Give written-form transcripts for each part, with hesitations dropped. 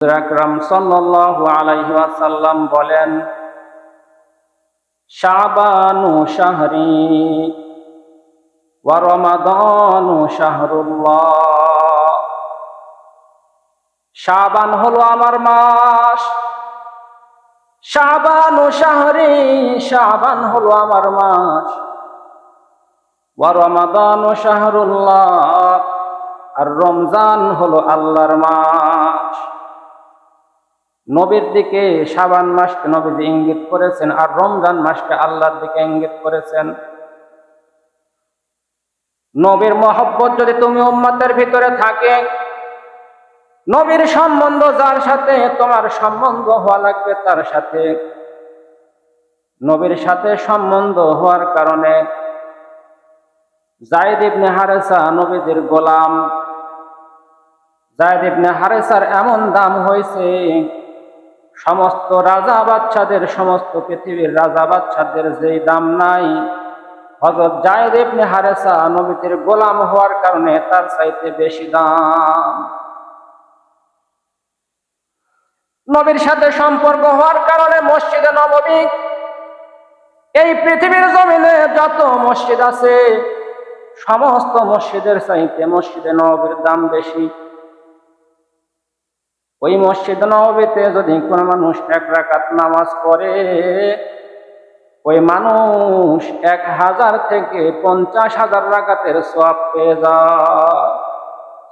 রাসূল আকরাম সাল্লাল্লাহু আলাইহি ওয়াসাল্লাম বলেন, শাবানু শাহরি ওয়া রমাদানু শাহরুল্লাহ। শাবান হলো আমার মাস। শাবানু শাহরি, শাবান হলো আমার মাস। ওয়া রমাদানু শাহরুল্লাহ, আর রমজান হলো আল্লাহর মাস। নবীর দিকে শাবান মাসকে নবীজি ইঙ্গিত করেছেন, আর রমজান মাসকে আল্লাহর দিকে ইঙ্গিত করেছেন। নবীর মহব্বত যদি তুমি উম্মতের ভিতরে থাকে, নবীর সম্বন্ধ যার সাথে তোমার সম্বন্ধ হওয়া লাগবে তার সাথে। নবীর সাথে সম্বন্ধ হওয়ার কারণে যায়েদ ইবনে হারেসা নবীজির গোলাম। যায়েদ ইবনে হারেসার এমন দাম হয়েছে, সমস্ত রাজা বাদশাদের, সমস্ত পৃথিবীর রাজা বাদশাদের যেই দাম নাই, হযরত যায়েদ ইবনে হারেসা নবীজির গোলাম হওয়ার কারণে তার চাইতে বেশি দাম। নবীর সাথে সম্পর্ক হওয়ার কারণে মসজিদে নববী, এই পৃথিবীর জমিনে যত মসজিদ আছে সমস্ত মসজিদের চাইতে মসজিদে নববীর দাম বেশি। ওই মসজিদ নববীতে যদি কোনো মানুষ 1 রাকাত নামাজ পড়ে, ওই মানুষ 1000 থেকে 50,000 রাকাতের সওয়াব পেয়ে যায়।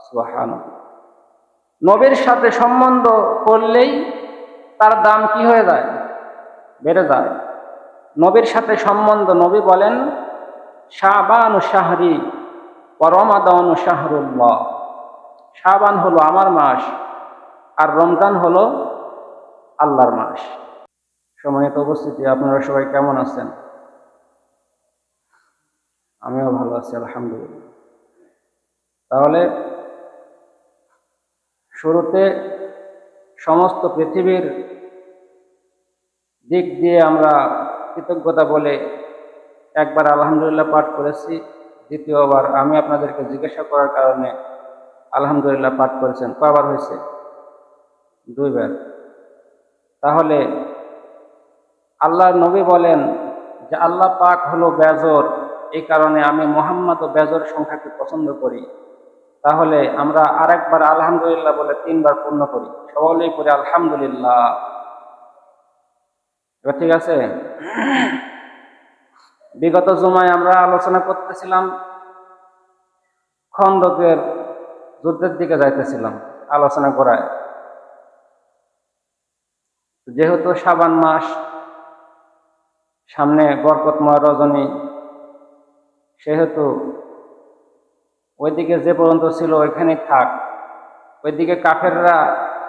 সুবহানাল্লাহ। নবীর সাথে সম্বন্ধ করলেই তার দাম কি হয়ে যায়? বেড়ে যায়। নবীর সাথে সম্বন্ধ, নবী বলেন, শাবানু শাহরি ওয়া রমাদানু শাহরুল্লাহ। শাবান হলো আমার মাস, আর রমজান হলো আল্লাহর মাস। সম্মানিত উপস্থিতি, আপনারা সবাই কেমন আছেন? আমিও ভালো আছি, আলহামদুলিল্লাহ। তাহলে শুরুতে সমস্ত পৃথিবীর দিক দিয়ে আমরা কৃতজ্ঞতা বলে একবার আলহামদুলিল্লাহ পাঠ করেছি, দ্বিতীয়বার আমি আপনাদেরকে জিজ্ঞাসা করার কারণে আলহামদুলিল্লাহ পাঠ করেছেন। কয়বার হয়েছে? 2 বার। তাহলে আল্লাহর নবী বলেন যে আল্লাহ পাক হলো বেজর, এই কারণে আমি মুহাম্মদ ও বেজর সংখ্যাকে পছন্দ করি। তাহলে আমরা আরেকবার আলহামদুলিল্লাহ বলে 3 বার পূর্ণ করি, সকলেই পড়ি আলহামদুলিল্লাহ। এবার ঠিক আছে? বিগত জুমায় আমরা আলোচনা করতেছিলাম, খন্দকের যুদ্ধের দিকে যাইতেছিলাম আলোচনা করায়। যেহেতু শাবান মাস, সামনে বরকতময় রজনী, সেহেতু ওইদিকে যে পর্যন্ত ছিল ওইখানেই থাক। ওইদিকে কাফেররা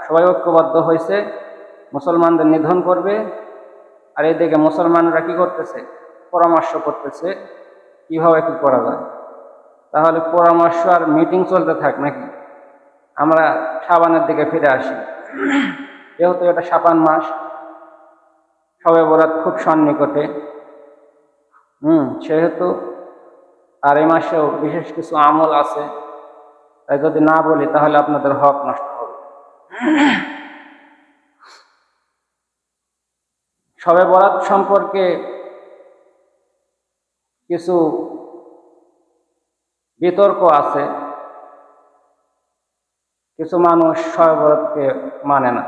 সবাই ঐক্যবদ্ধ হয়েছে, মুসলমানদের নিধন করবে। আর এইদিকে মুসলমানরা কি করতেছে? পরামর্শ করতেছে কিভাবে কি করা যায়। তাহলে পরামর্শ আর মিটিং চলতে থাক নাকি? আমরা শাবানের দিকে ফিরে আসি। যেহেতু এটা শাবান মাস, শবে বরাত খুব সন্নিকটে, সেহেতু আর এই মাসেও বিশেষ কিছু আমল আছে, তাই যদি না বলি তাহলে আপনাদের হক নষ্ট হবে। শবে বরাত সম্পর্কে কিছু বিতর্ক আছে। কিছু মানুষ শবে বরাতকে মানে না।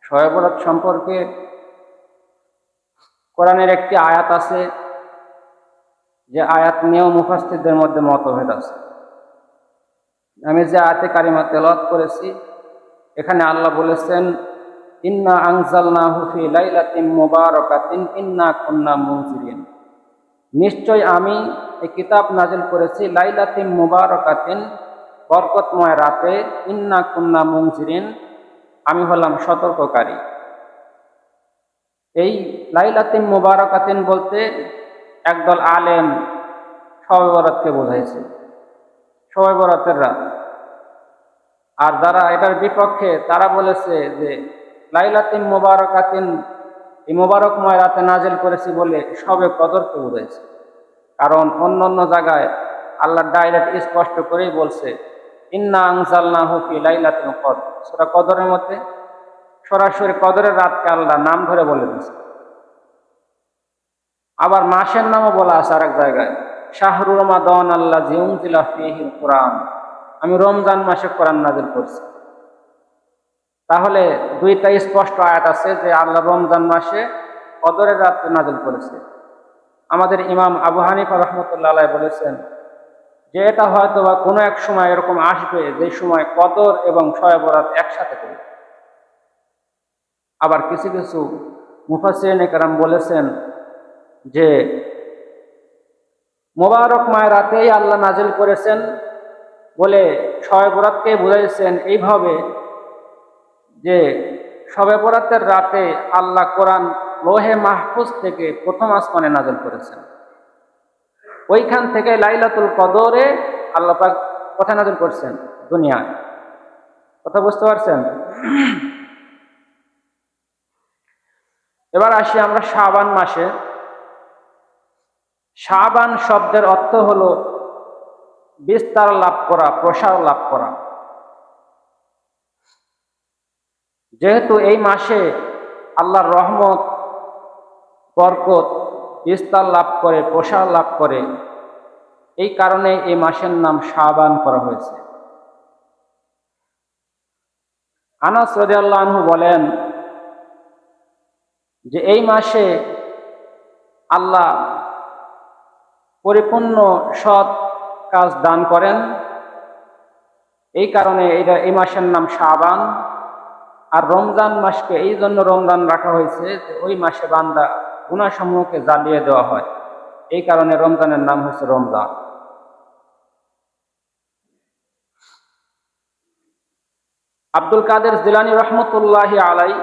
শবে বরাত সম্পর্কে কোরআনের একটি আয়াত আছে, যে আয়াত নিয়েও মুফাসসিরদের মধ্যে মতভেদ আছে। আমি যে আয়াতে কারিমা তেলাওয়াত করেছি, এখানে আল্লাহ বলেছেন, ইন্না আনজালনাহু ফি লাইলাতিন মুবারাকাতিন ইন্না কুন্না মুনজিরিন। নিশ্চয় আমি এই কিতাব নাজিল করেছি লাইলাতিন মুবারাকাতিন, বরকতময় রাতে, ইন্না কুন্না মুনজিরিন, আমি হলাম সতর্ককারী। এই লাইলাতিন মুবারাকাতিন বলতে একদল আলেম শবে বরাতকে বোঝাইছে, শবে বরাতের রাত। আর যারা এটার বিপক্ষে তারা বলেছে যে লাইলাতিন মুবারাকাতিন, এই মুবারকময় রাতে নাজিল করেছি বলে শবে কদরকে বোঝাইছে। কারণ অন্য অন্য জায়গায় আল্লাহ ডাইরেক্ট স্পষ্ট করেই বলছে, ইন্না আনজালনাহু ফি লাইলাতুল কদর, সূরা কদরের মধ্যে সরাসরি কদরের রাতকে আল্লাহ নাম ধরে বলে দিয়েছে। আবার মাসের নামও বলা আছে আরেক জায়গায়, শাহরু রমাদান আল্লাযী উনজিলা ফীহিল কুরআন, আমি রমজান মাসে কোরআন নাযিল করছি। তাহলে দুইটা স্পষ্ট আয়াত আছে যে আল্লাহ রমজান মাসে কদরের রাতে নাযিল করেছে। আমাদের ইমাম আবু হানিফা রাহমাতুল্লাহ আলাইহি বলেছেন যে এটা হয়তো বা কোনো এক সময় এরকম আসবে যে সময় কদর এবং শবে বরাত একসাথে করবে। আবার কিছু কিছু মুফাসসিরিনে কেরাম বলেছেন যে মোবারকময় রাতেই আল্লাহ নাজিল করেছেন বলে শবে বরাতকে বুঝাইছেন এইভাবে যে শবে বরাতের রাতে আল্লাহ কোরআন লোহে মাহফুজ থেকে প্রথম আসমানে নাজিল করেছেন। ওইখান থেকে লাইলাতুল কদরে আল্লাহ পাক কোথায় নাজিল করছেন? দুনিয়ায়। কথা বুঝতে পারছেন? এবার আসি আমরা শাবান মাসে। শাবান শব্দের অর্থ হলো বিস্তার লাভ করা, প্রসার লাভ করা। যেহেতু এই মাসে আল্লাহর রহমত, বরকত বিস্তার লাভ করে, প্রসার লাভ করে, এই কারণে এই মাসের নাম শাবান করা হয়েছে। আনাস রাদিয়াল্লাহু আনহু বলেন যে এই মাসে আল্লাহ পরিপূর্ণ সৎ কাজ দান করেন, এই কারণে এই মাসের নাম শাবান। আর রমজান মাসকে এই জন্য রমজান রাখা হয়েছে যে ওই মাসে বান্দা গুনাহসমূহকে জ্বালিয়ে দেওয়া হয়, এই কারণে রমজানের নাম হচ্ছে রমজান। আব্দুল কাদের জিলানী রহমতুল্লাহি আলাইহি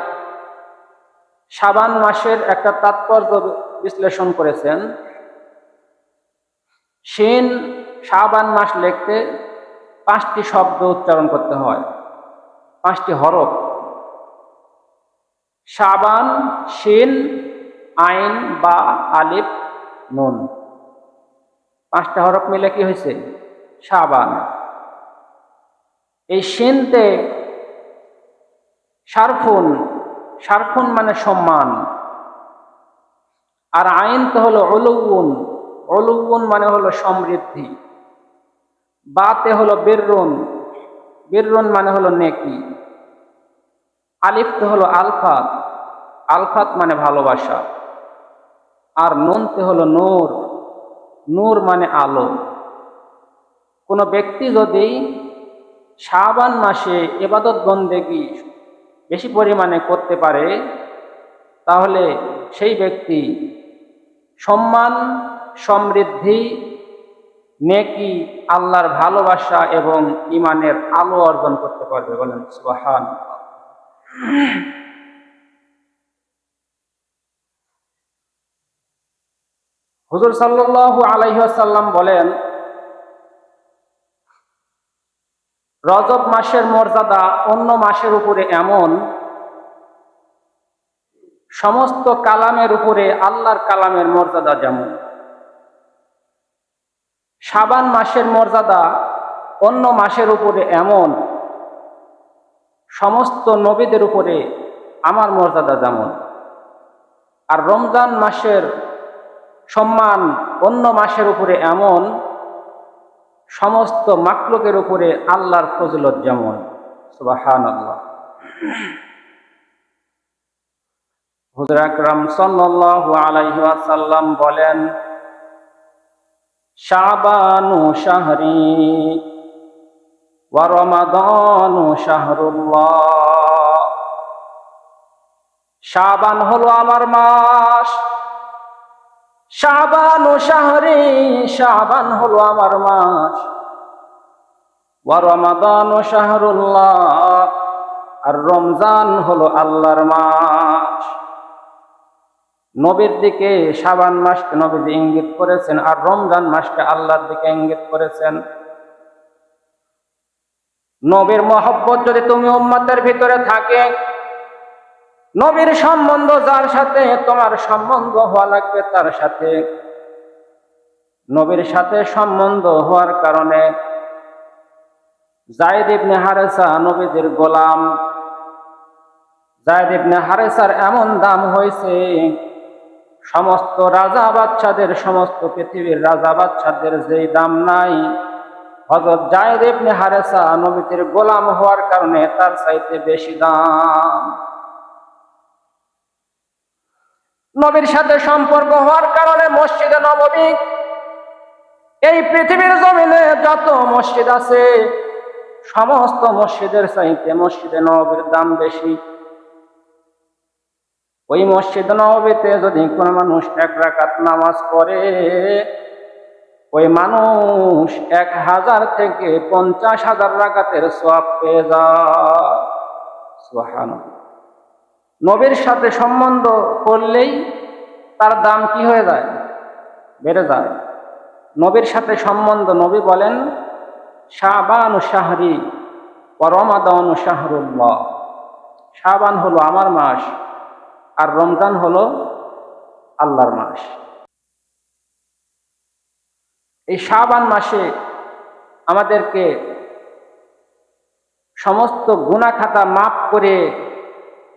শাবান মাসের একটা তাৎপর্য বিশ্লেষণ করেছেন। শিন শাবান মাস লিখতে 5টি শব্দ উচ্চারণ করতে হয়, 5টি হরফ। শাবান, শিন, আইন, বা, আলিফ, নুন, 5টা হরফ মিলে কি হয়েছে? শাবান। এই শিনতে শারফুন, শারফুন মানে সম্মান। আর আইন তো হলো উলুউন, উলুউন মানে হলো সমৃদ্ধি। বাতে হলো বিররুন, বিররুন মানে হলো নেকি। আলিফ তো হলো আলফাত, আলফাত মানে ভালোবাসা। আর নুনতে হলো নূর, নূর মানে আলো। কোনো ব্যক্তি যদি শাবান মাসে ইবাদত বন্দেগী বেশি পরিমাণে করতে পারে তাহলে সেই ব্যক্তি সম্মান, সমৃদ্ধি, নেকি, আল্লাহর ভালোবাসা এবং ঈমানের আলো অর্জন করতে পারবে। বলেন সুবহানাল্লাহ। হুজুর সাল্লাল্লাহু আলাইহি ওয়াসাল্লাম বলেন, রজব মাসের মর্যাদা অন্য মাসের উপরে এমন, সমস্ত কালামের উপরে আল্লাহর কালামের মর্যাদা যেমন। শাবান মাসের মর্যাদা অন্য মাসের উপরে এমন, সমস্ত নবীদের উপরে আমার মর্যাদা যেমন। আর রমজান মাসের সম্মান অন্য মাসের উপরে এমন, সমস্ত মাখলুকের উপরে আল্লাহর ফজিলত যেমন। সুবহানাল্লাহ। হুজুর আকরাম সাল্লাল্লাহু আলাইহি ওয়াসাল্লাম বলেন, শাবানু শাহরি ওয়া রমাদানু শাহরুল্লাহ। শাবান হলো আমার মাস, শাবানু শাহরি, শাবান হলো আমার মাস, ওয়া রমাদানু শাহরুল্লাহ, আর রমজান হলো আল্লাহর মাস। নবীর দিকে শাবান মাসকে নবীজি ইঙ্গিত করেছেন, আর রমজান মাসকে আল্লাহর দিকে ইঙ্গিত করেছেন। নবীর মহব্বত যদি তুমি উম্মতের ভিতরে থাকে, নবীর সম্বন্ধ যার সাথে তোমার সম্বন্ধ হওয়া লাগবে তার সাথে। নবীর সাথে সম্বন্ধ হওয়ার কারণে যায়েদ ইবনে হারেসা নবীদের গোলাম। যায়েদ ইবনে হারেসার এমন দাম হয়েছে, সমস্ত রাজা বাদশাদের, সমস্ত পৃথিবীর রাজা বাদশাদের যেই দাম নাই, হযরত যায়েদ ইবনে হারেসা নবীদের গোলাম হওয়ার কারণে তার চাইতে বেশি দাম। নবীর সাথে সম্পর্ক হওয়ার কারণে মসজিদে নববী, এই পৃথিবীর জমিনে যত মসজিদ আছে সমস্ত মসজিদের চাইতে মসজিদে নববীর দাম বেশি। ওই মসজিদ নববীতে যদি কোনো মানুষ 1 রাকাত নামাজ পড়ে, ওই মানুষ 1000 থেকে 50,000 রাকাতের সওয়াব পেয়ে যায়। সুবহানাল্লাহ। নবীর সাথে সম্বন্ধ করলেই তার দাম কি হয়ে যায়? বেড়ে যায়। নবীর সাথে সম্বন্ধ, নবী বলেন শাবানু শাহরি ওয়া রমাদানু শাহরুল্লাহ। শাবান হলো আমার মাস, আর রমজান হলো আল্লাহর মাস। এই শাবান মাসে আমাদেরকে সমস্ত গুনাহ খাতা মাফ করে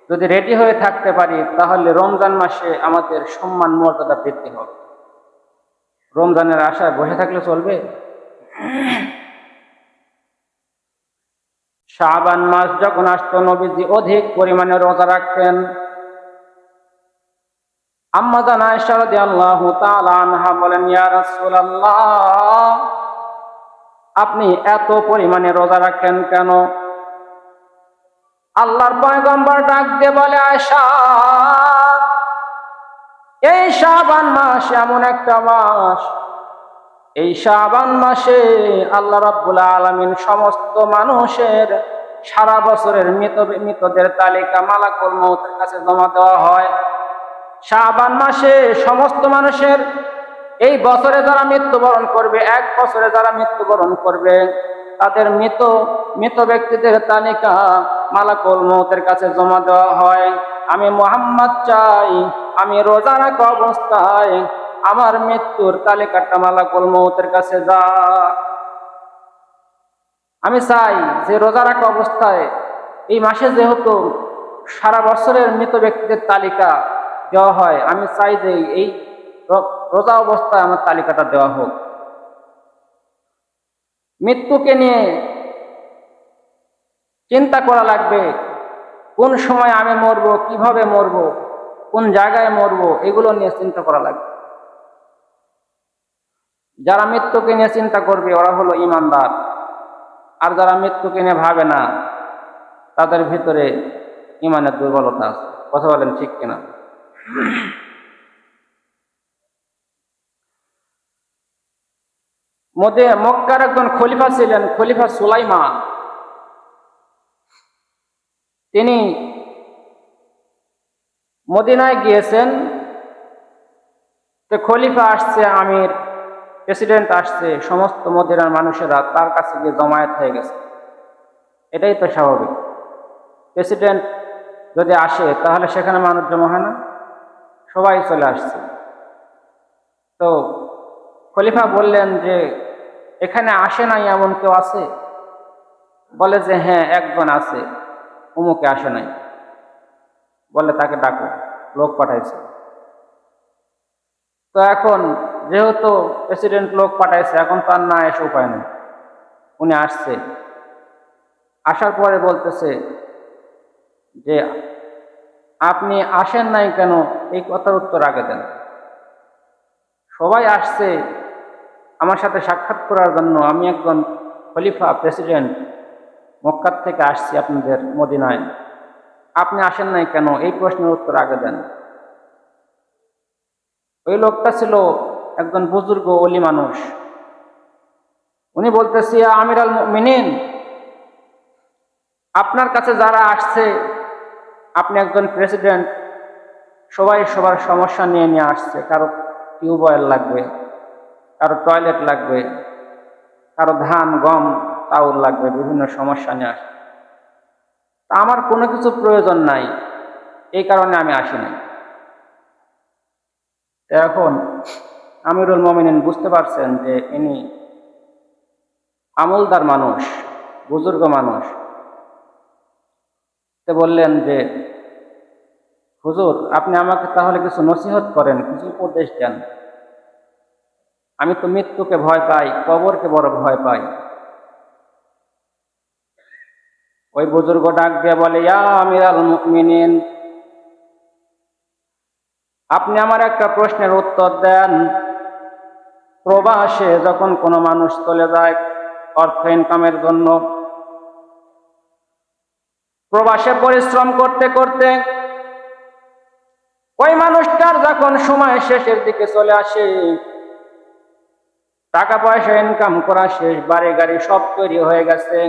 যদি রেডি হয়ে থাকতে পারি, তাহলে রমজান মাসে আমাদের সম্মান মর্যাদা বৃদ্ধি হবে। রমজানের আশায় বসে থাকলে চলবে? শাবান মাস যখন আসতো, নবীজি অধিক পরিমাণে রোজা রাখতেন। আম্মা জান আয়েশা রাদিয়াল্লাহু তাআলা আনহা বলেন, ইয়া রাসূলুল্লাহ, আপনি এত পরিমাণে রোজা রাখেন কেন? আল্লাহর পয়গম্বর ডাক দিয়ে বলে, আয়েশা, এই শাবান মাস এমন একটা মাস, এই শাবান মাসে আল্লাহ রাব্বুল আলামিন সমস্ত মানুষের সারা বছরের মৃতদের তালিকা মালাকুল মউতের কাছে জমা দেওয়া হয়। শাবান মাসে সমস্ত মানুষের, এই বছরে যারা মৃত্যুবরণ করবে, 1 বছরে যারা মৃত্যুবরণ করবে, তাদের মৃত ব্যক্তিদের তালিকা মালাকুল মউতের কাছে জমা দেওয়া হয়। আমি মুহাম্মদ চাই, আমি রোজা রাখা অবস্থায় আমার মৃত্যুর তালিকাটা মালাকুল মউতের কাছে যা। আমি চাই যে রোজা রাখা অবস্থায়, এই মাসে যেহেতু সারা বছরের মৃত ব্যক্তিদের তালিকা দেওয়া হয়, আমি চাই যে এই রোজা অবস্থায় আমার তালিকাটা দেওয়া হোক। মৃত্যুকে নিয়ে চিন্তা করা লাগবে, কোন সময় আমি মরবো, কিভাবে মরবো, কোন জায়গায় মরবো, এগুলো নিয়ে চিন্তা করা লাগবে। যারা মৃত্যুকে নিয়ে চিন্তা করবে ওরা হলো ঈমানদার, আর যারা মৃত্যুকে নিয়ে ভাবে না তাদের ভিতরে ঈমানের দুর্বলতা আছে। কথা বলেন ঠিক কিনা? মক্কার একজন খলিফা ছিলেন, খলিফা সুলাইমান। তিনি মদিনায় গিয়েছেন। তো খলিফা আসছে, আমির, প্রেসিডেন্ট আসছে, সমস্ত মদিনার মানুষেরা তার কাছে গিয়ে জমায়েত হয়ে গেছে। এটাই তো স্বাভাবিক। প্রেসিডেন্ট যদি আসে তাহলে সেখানে মানুষ জমা হয় না? সবাই চলে আসছে। তো খলিফা বললেন যে, এখানে আসে নাই এমন কেউ আছে? বলে যে হ্যাঁ, একজন আছে, অমুকে আসে নাই। বলে তাকে ডাকো, লোক পাঠাইছে। তো এখন যেহেতু প্রেসিডেন্ট লোক পাঠাইছে, এখন তার না এসে উপায় নেই। উনি আসছে, আসার পরে বলতেছে যে আপনি আসেন নাই কেন, এই কথার উত্তর আগে দেন। সবাই আসছে আমার সাথে সাক্ষাৎ করার জন্য, আমি একজন খলিফা, প্রেসিডেন্ট, মক্কার থেকে আসছি আপনাদের মদিনায়, আপনি আসেন নাই কেন, এই প্রশ্নের উত্তর আগে দেন। ওই লোকটা ছিল একজন বুজুর্গ ওলি মানুষ। উনি বলতেছে, ইয়া আমিরাল মুমিনিন, আপনার কাছে যারা আসছে, আপনি একজন প্রেসিডেন্ট, সবাই সবার সমস্যা নিয়ে আসছে। কারো টিউবওয়েল লাগবে, কারো টয়লেট লাগবে, কারো ধান, গম, চাউল লাগবে, বিভিন্ন সমস্যা নিয়ে আসছে। তা আমার কোনো কিছু প্রয়োজন নাই, এই কারণে আমি আসি নাই। এখন আমিরুল মুমিনিন বুঝতে পারছেন যে ইনি আমলদার মানুষ, বুজুর্গ মানুষ। তে বললেন যে হুজুর, আপনি আমাকে তাহলে কিছু নসিহত করেন, কিছু উপদেশ দেন। আমি তো মৃত্যুকে ভয় পাই, কবরকে বড় ভয় পাই। ওই বুজুর্গ ডাক দিয়ে বলে, ইয়া আমিরাল মুমিনিন, আপনি আমার একটা প্রশ্নের উত্তর দেন। প্রবাসে যখন কোনো মানুষ চলে যায় অর্থ ইনকামের জন্য, প্রবাসে পরিশ্রম করতে করতে ওই মানুষটার যখন সময় শেষের দিকে চলে আসে, টাকা পয়সা ইনকাম করা শেষ, বাড়ি গাড়ি সব তৈরি হয়ে গেছে,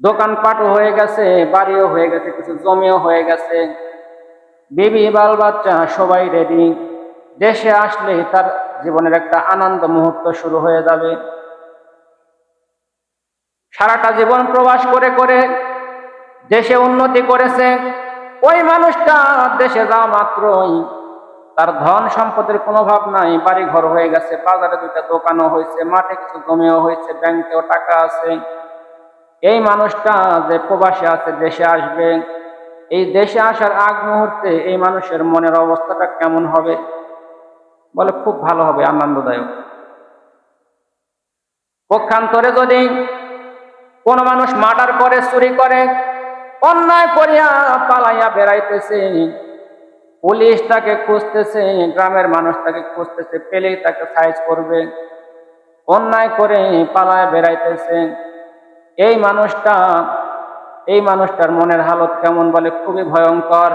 দোকানপাটও হয়ে গেছে, বাড়িও হয়ে গেছে, কিছু জমিও হয়ে গেছে, বিবি বাল বাচ্চা সবাই রেডি। দেশে আসলে তার জীবনের একটা আনন্দ মুহূর্ত শুরু হয়ে যাবে। সারাটা জীবন প্রবাস করে করে দেশে উন্নতি করেছে ওই মানুষটা, দেশে যাওয়া মাত্রই তার ধন সম্পদের কোনো অভাব নাই, বাড়ি ঘর হয়ে গেছে, বাজারে দুইটা দোকানও হয়েছে, মাঠে কিছু জমিও হয়েছে, ব্যাংকেও টাকা আছে। এই মানুষটা যে প্রবাসে আছে, দেশে আসবে, এই দেশে আসার আগ মুহূর্তে এই মানুষের মনের অবস্থাটা কেমন হবে? বলে খুব ভালো হবে, আনন্দদায়ক। পক্ষান্তরে যদি কোনো মানুষ মার্ডার করে, চুরি করে, অন্যায় করিয়া পালাইয়া বেড়াইতেছে, পুলিশ তাকে খুঁজতেছে, গ্রামের মানুষ তাকে খুঁজতেছে, পেলেই তাকে সাইজ করবে, অন্যায় করে পালায় বেড়াইতেছে, এই মানুষটার মনের হালত কেমন? বলে খুবই ভয়ঙ্কর।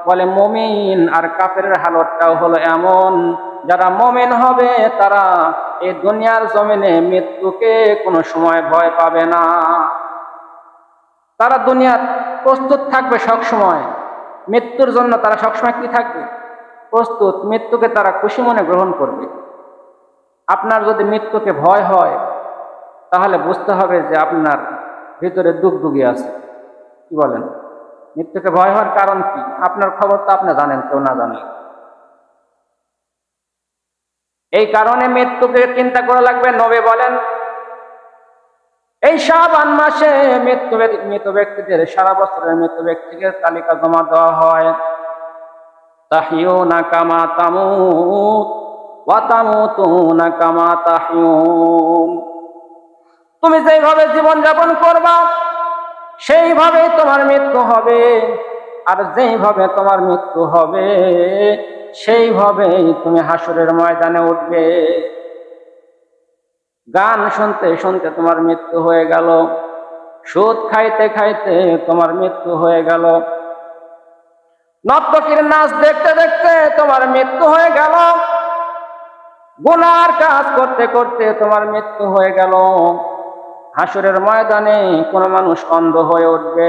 বলে মুমিন আর কাফেরের হালতটাও হলো এমন, যারা মুমিন হবে তারা এই দুনিয়ার জমিনে মৃত্যুকে কোনো সময় ভয় পাবে না। তারা দুনিয়ার প্রস্তুত থাকবে সব সময়, মৃত্যুর জন্য তারা সবসময় কি থাকবে? প্রস্তুত। মৃত্যুকে তারা খুশি মনে গ্রহণ করবে। আপনার যদি মৃত্যুকে ভয় হয়, তাহলে বুঝতে হবে যে আপনার ভিতরে দুগদুগি আছে। কি বলেন? মৃত্যুকে ভয় হওয়ার কারণ কি? আপনার খবর তো আপনি জানেন, কেউ না জানে। এই কারণে মৃত্যুকে চিন্তা করা লাগবে। নবী বলেন, এই শাবান মাসে মৃত ব্যক্তিদের, সারা বছরের মৃত ব্যক্তিদের তালিকা জমা দেওয়া হয়। তাহিয়ুনা কামা তামুত ওয়া তামুতুনা কামা তাহিয়ুন। তুমি যেইভাবে জীবন যাপন করবা সেইভাবে তোমার মৃত্যু হবে, আর যেইভাবে তোমার মৃত্যু হবে সেইভাবেই তুমি হাসরের ময়দানে উঠবে। গান শুনতে শুনতে তোমার মৃত্যু হয়ে গেল, সুদ খাইতে খাইতে তোমার মৃত্যু হয়ে গেল, নর্তকীর নাচ দেখতে দেখতে তোমার মৃত্যু হয়ে গেল, গুনার কাজ করতে করতে তোমার মৃত্যু হয়ে গেল। হাসরের ময়দানে কোনো মানুষ অন্ধ হয়ে উঠবে,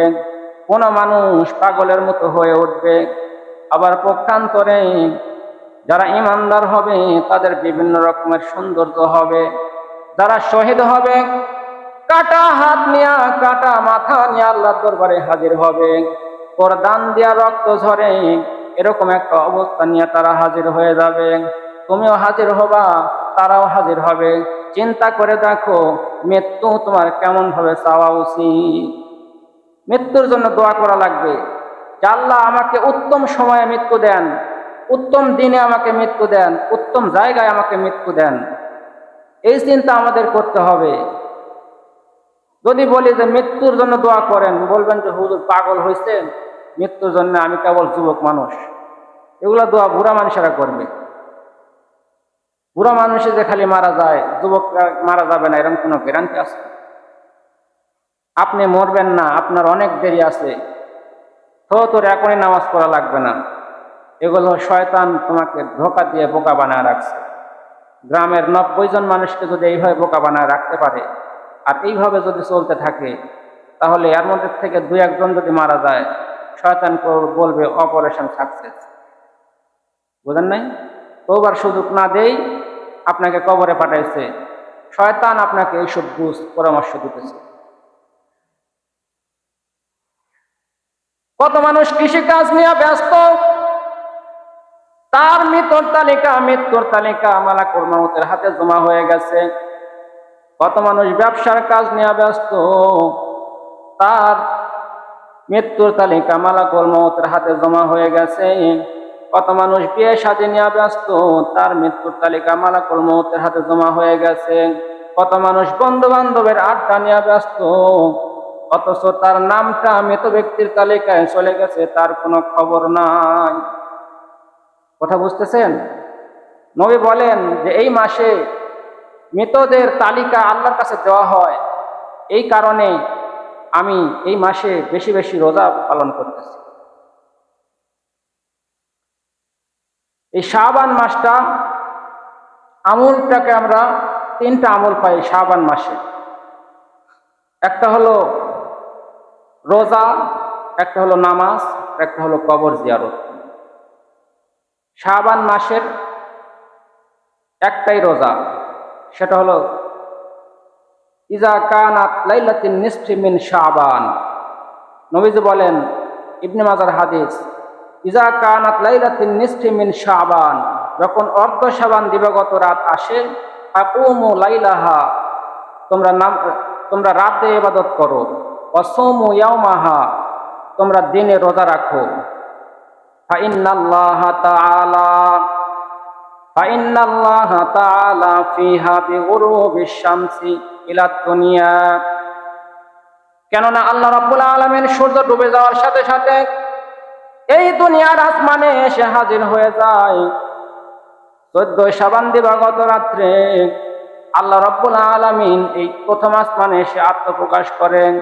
কোনো মানুষ পাগলের মতো হয়ে উঠবে। আবার পক্ষান্তরে যারা ইমানদার হবে তাদের বিভিন্ন রকমের সৌন্দর্য হবে। যারা শহীদ হবে, কাটা হাত নিয়ে, কাটা মাথা নিয়ে আল্লাহর দরবারে হাজির হবে, কোরআন দিয়া রক্ত ঝরে, এরকম একটা অবস্থা নিয়ে তারা হাজির হয়ে যাবে। তুমিও হাজির হবা, তারাও হাজির হবে। চিন্তা করে দেখো মৃত্যু তোমার কেমন ভাবে চাওয়া উচিত। মৃত্যুর জন্য দোয়া করা লাগবে যে আল্লাহ আমাকে উত্তম সময়ে মৃত্যু দেন, উত্তম দিনে আমাকে মৃত্যু দেন, উত্তম জায়গায় আমাকে মৃত্যু দেন। এই চিন্তা আমাদের করতে হবে। যদি বলি যে মৃত্যুর জন্য দোয়া করেন, বলবেন যে হুজুর পাগল হয়েছেন, মৃত্যুর জন্য আমি কেবল যুবক মানুষ। এগুলা দোয়া বুড়া মানুষেরা করবে। বুড়া মানুষে যে খালি মারা যায়, যুবকরা মারা যাবে না, এরকম কোনো গ্যারান্টি আছে? আপনি মরবেন না, আপনার অনেক দেরি আছে, তোর এখনই নামাজ পড়া লাগবে না। এগুলো শয়তান তোমাকে ধোঁকা দিয়ে বোকা বানায় রাখছে। গ্রামের 90 জন মানুষকে যদি এইভাবে বোকা বানায় রাখতে পারে, আর এইভাবে যদি চলতে থাকে, তাহলে এর মধ্যে থেকে 2-1 জন যদি মারা যায়, শয়তান বলবে অপারেশন সাকসেস। বুঝেন নাই? তোবার সুযোগ না দেই আপনাকে কবরে পাঠাইছে, শয়তান আপনাকে এইসব বুঝ পরামর্শ দিতেছে। কত মানুষ কৃষিকাজ নিয়ে ব্যস্ত, তার মৃত্যুর তালিকা মালাকুল মউতের হাতে জমা হয়ে গেছে। কত মানুষ ব্যবসার কাজ নিয়ে ব্যস্ত, তার মৃত্যুর তালিকা মালাকুল মউতের হাতে জমা হয়ে গেছে। কত মানুষ বিয়ে শাদী নিয়ে ব্যস্ত, তার মৃত্যুর তালিকা মালাকুল মউতের হাতে জমা হয়ে গেছে। কত মানুষ বন্ধু বান্ধবের আড্ডা নিয়ে ব্যস্ত, অথচ তার নামটা মৃত ব্যক্তির তালিকায় চলে গেছে, তার কোনো খবর নাই। কথা বুঝতেছেন? নবী বলেন যে এই মাসে মৃতদের তালিকা আল্লাহর কাছে দেওয়া হয়, এই কারণে আমি এই মাসে বেশি বেশি রোজা পালন করতেছি। এই শাবান মাসটা আমলটাকে আমরা তিনটা আমল পাই শাবান মাসে। একটা হলো রোজা, একটা হলো নামাজ, একটা হলো কবর জিয়ারত। শাবান মাসের একটাই রোজা, সেটা হলো ইজা কানাত লাইলাতুন নিসফি মিন শাবান। নবীজি বলেন, ইবনে মাজার হাদিস, ইজা কানাত লাইলাতুন নিসফি মিন শাবান, যখন অর্ধ শাবান দিবাগত রাত আসে, ফাকুমু লাইলাহা, তোমরা রাতে ইবাদত করো, ওয়াসুমু ইয়াওমাহা, তোমরা দিনে রোজা রাখো। ফাইন্নাল্লাহা তাআলা ফিহা বিগুরুবিশ শামসি ইলাদ দুনিয়া, কেননা আল্লাহ রাব্বুল আলামিন সূর্য ডুবে যাওয়ার সাথে সাথে এই দুনিয়ার আসমানে এসে হাজির হয়ে যায়। 14 শাবান দিবাগত রাত্রে আল্লাহ রাব্বুল আলামিন এই প্রথম আসমানে এসে আত্মপ্রকাশ করেন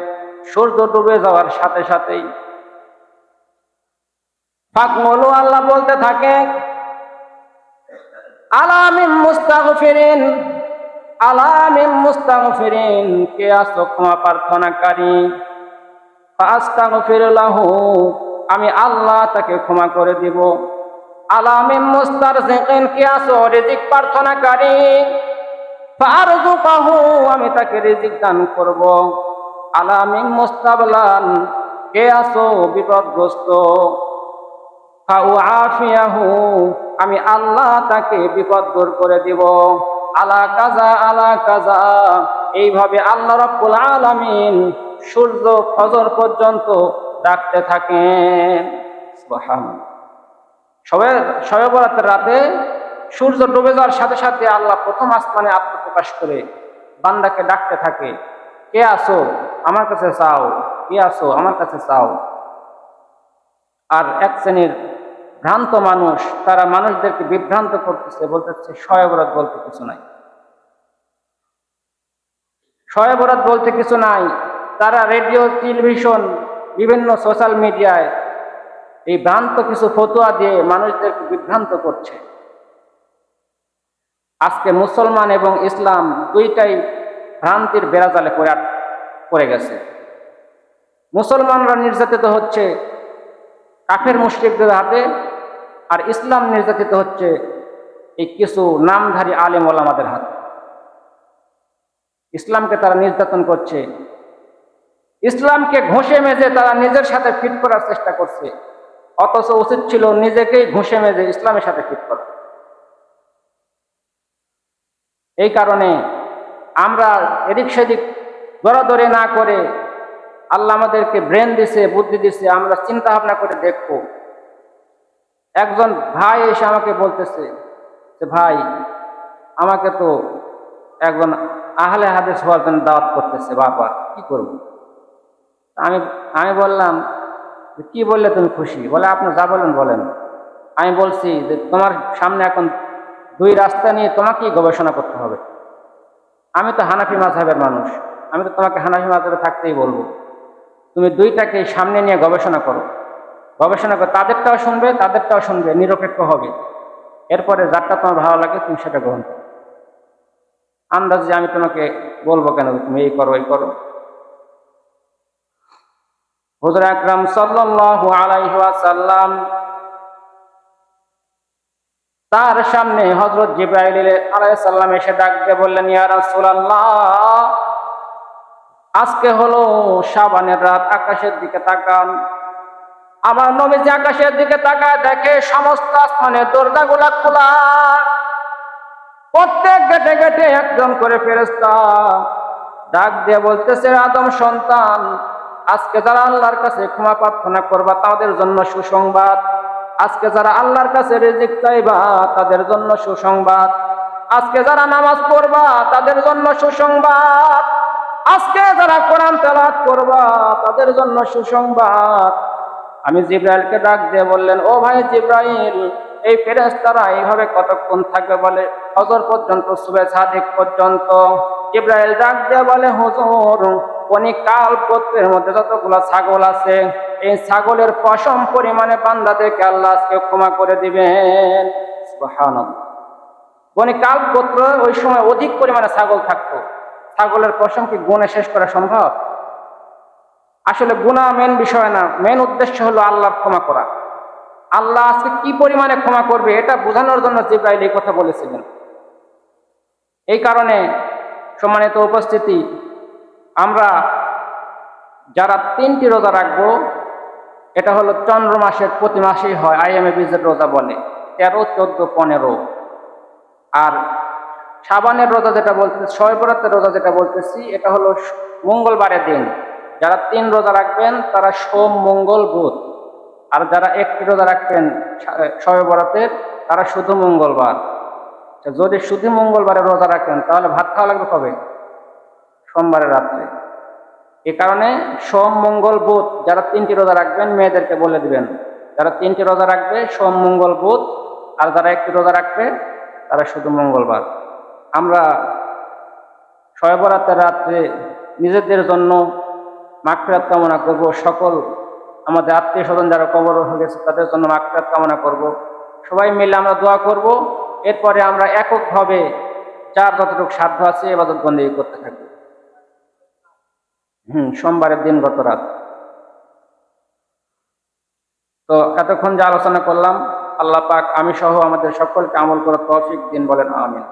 সূর্য ডুবে যাওয়ার সাথে সাথেই। ফাকমুলু, আল্লাহ বলতে থাকে, আলামিন মুস্তাগফিরিন, আলামিন মুস্তাগফিরিন, কে আছো ক্ষমা প্রার্থনাকারী। ফাস্তাগফির লাহু, আমি আল্লাহ তাকে ক্ষমা করে দিব। আলামিন মুস্তারজিকিন, কে আছো রিজিক প্রার্থনাকারী। ফারযুকাহু, আমি তাকে রিজিক দান করব। আলামিন মুস্তাবলান, কে আছো বিপদগ্রস্ত। ফাউআফিয়াহু, আমি আল্লাহ তাকে বিপদ দূর করে দিব। আলা কাজা আলা কাজা, এইভাবে আল্লাহ রাব্বুল আলামিন সূর্য ফজর পর্যন্ত ডাকতে থাকেন। সুবহানাল্লাহ। শবে বরাতের রাতে সূর্য ডুবে যাওয়ার সাথে সাথে আল্লাহ প্রথম আসমানে আত্মপ্রকাশ করে বান্দাকে ডাকতে থাকে, কে আছো আমার কাছে চাও, কে আছো আমার কাছে চাও। আর এক শ্রেণীর ভ্রান্ত মানুষ, তারা মানুষদেরকে বিভ্রান্ত করতেছে, বলতেছে শবে বরাত বলতে কিছু নাই, শবে বরাত বলতে কিছু নাই। তারা রেডিও, টেলিভিশন, বিভিন্ন সোশ্যাল মিডিয়ায় এই ভ্রান্ত কিছু ফতোয়া দিয়ে মানুষদেরকে বিভ্রান্ত করছে। আজকে মুসলমান এবং ইসলাম দুইটাই ভ্রান্তির বেড়াজালে পড়ে গেছে। মুসলমানরা নির্যাতিত হচ্ছে কাফের মুশরিকদের হাতে, আর ইসলাম নির্যাতিত হচ্ছে এই কিছু নামধারী আলেম ওলামাদের হাতে। ইসলামকে তারা নির্যাতন করছে, ইসলামকে ঘষে মেজে তারা নিজের সাথে ফিট করার চেষ্টা করছে, অথচ উচিত ছিল নিজেকেই ঘষে মেজে ইসলামের সাথে ফিট করা। এই কারণে আমরা এদিক সেদিক দৌড়াদৌড়ি না করে, আল্লাহ আমাদেরকে ব্রেন দিছে, বুদ্ধি দিছে, আমরা চিন্তা ভাবনা করে দেখব। একজন ভাই এসে আমাকে বলতেছে যে ভাই, আমাকে তো একজন আহলে হাদিস হওয়ার জন্য দাওয়াত করতেছে বারবার, কি করব? আমি বললাম, কি বললে তুমি খুশি? বলে আপনি যা বলেন বলেন। আমি বলছি যে তোমার সামনে এখন দুই রাস্তা নিয়ে তোমাকেই গবেষণা করতে হবে। আমি তো হানাফি মাযহাবের মানুষ, আমি তো তোমাকে হানাফি মাযহাবে থাকতেই বলবো। তুমি দুইটাকে সামনে নিয়ে গবেষণা করো, গবেষণা করো, তাদেরটাও শুনবে তাদেরটাও শুনবে, নিরপেক্ষ হবে। এরপরে যারটা তোমার ভালো লাগে তুমি সেটা গ্রহণ করো। আন্দাজে আমি তোমাকে বলবো কেন তুমি এই করো এই করো? হুজুর আকরাম সাল্লাল্লাহু আলাইহি ওয়াসাল্লাম তার সামনে হযরত জিবরাইল আলাইহিস সালাম এসে ডাক দিয়ে বললেন, ইয়া রাসূলুল্লাহ, আজকে হলো শাবানের রাত, আকাশের দিকে তাকান। আমার নবীজি আকাশের দিকে তাকায় দেখে সমস্ত আসমানের দরজাগুলা খোলা, প্রত্যেক গেটে গেটে একজন করে ফেরেশতা ডাক দিয়ে বলতেছে, আদম সন্তান, আজকে যারা আল্লাহর কাছে ক্ষমা প্রার্থনা করবা তাদের জন্য সুসংবাদ, আজকে যারা আল্লাহর কাছে রিজিক চাইবা তাদের জন্য সুসংবাদ, আজকে যারা নামাজ পড়বা তাদের জন্য সুসংবাদ, আজকে যারা কোরআন তেলাওয়াত করবা তাদের জন্য সুসংবাদ। আমি জিব্রাইলকে ডাক দিয়ে বললেন, ও ভাই জিব্রাইল, এই ফেরেশতারা এইভাবে কতক্ষণ থাকবে? বলে ফজর পর্যন্ত, সুবহে সাদিক পর্যন্ত। জিব্রাইল ডাক দিয়ে বলে, হুজুর, কাল গোত্রের মধ্যে যতগুলো ছাগল আছে এই ছাগলের পশম পরিমাণে বান্দাদেরকে আল্লাহ আজকে ক্ষমা করে দিবেন। সুবহানাল্লাহ। কাল গোত্র ওই সময় অধিক পরিমাণে ছাগল থাকতো, ছাগলের পশম কি গুণে শেষ করা সম্ভব? আসলে গুনাহ মেন বিষয় না, মেন উদ্দেশ্য হলো আল্লাহর ক্ষমা করা। আল্লাহ আজকে কি পরিমাণে ক্ষমা করবে এটা বোঝানোর জন্য জিব্রাইল এই কথা বলেছিলেন। এই কারণে সম্মানিত উপস্থিতি, আমরা যারা 3টি রোজা রাখবো, এটা হলো চন্দ্র মাসের প্রতি মাসেই হয়, আইএমএ বীজের রোজা বলে, 13, 14, 15। আর শাবানের রোজা যেটা বলতেছি, শবে বরাতের রোজা যেটা বলতেছি, এটা হলো মঙ্গলবারের দিন। যারা 3 রোজা রাখবেন তারা সোম, মঙ্গল, বুধ। আর যারা 1টি রোজা রাখবেন শবে বরাতের, তারা শুধু মঙ্গলবার। যদি শুধু মঙ্গলবারে রোজা রাখেন তাহলে ভাত খাওয়া লাগবে কবে? সোমবারের রাত্রে। এ কারণে সোম, মঙ্গল, বুধ যারা 3টি রোজা রাখবেন মেয়েদেরকে বলে দিবেন, যারা 3টি রোজা রাখবে সোম, মঙ্গল, বুধ, আর যারা 1টি রোজা রাখবে তারা শুধু মঙ্গলবার। আমরা শবে বরাতের রাত্রে নিজেদের জন্য মাগফিরাত কামনা করব, সকল আমাদের আত্মীয় স্বজন যারা কবর হয়ে গেছে তাদের জন্য মাগফিরাত কামনা করব। সবাই মিলে আমরা দোয়া করব। এরপরে আমরা এককভাবে যার যতটুকু সাধ্য আছে ইবাদত বন্দেগী করতে থাকব। সোমবারের দিন গত রাত। তো এতক্ষণ যে আলোচনা করলাম, আল্লাহ পাক আমি সহ আমাদের সকলকে আমল করার তৌফিক দিন, বলেন আমিন।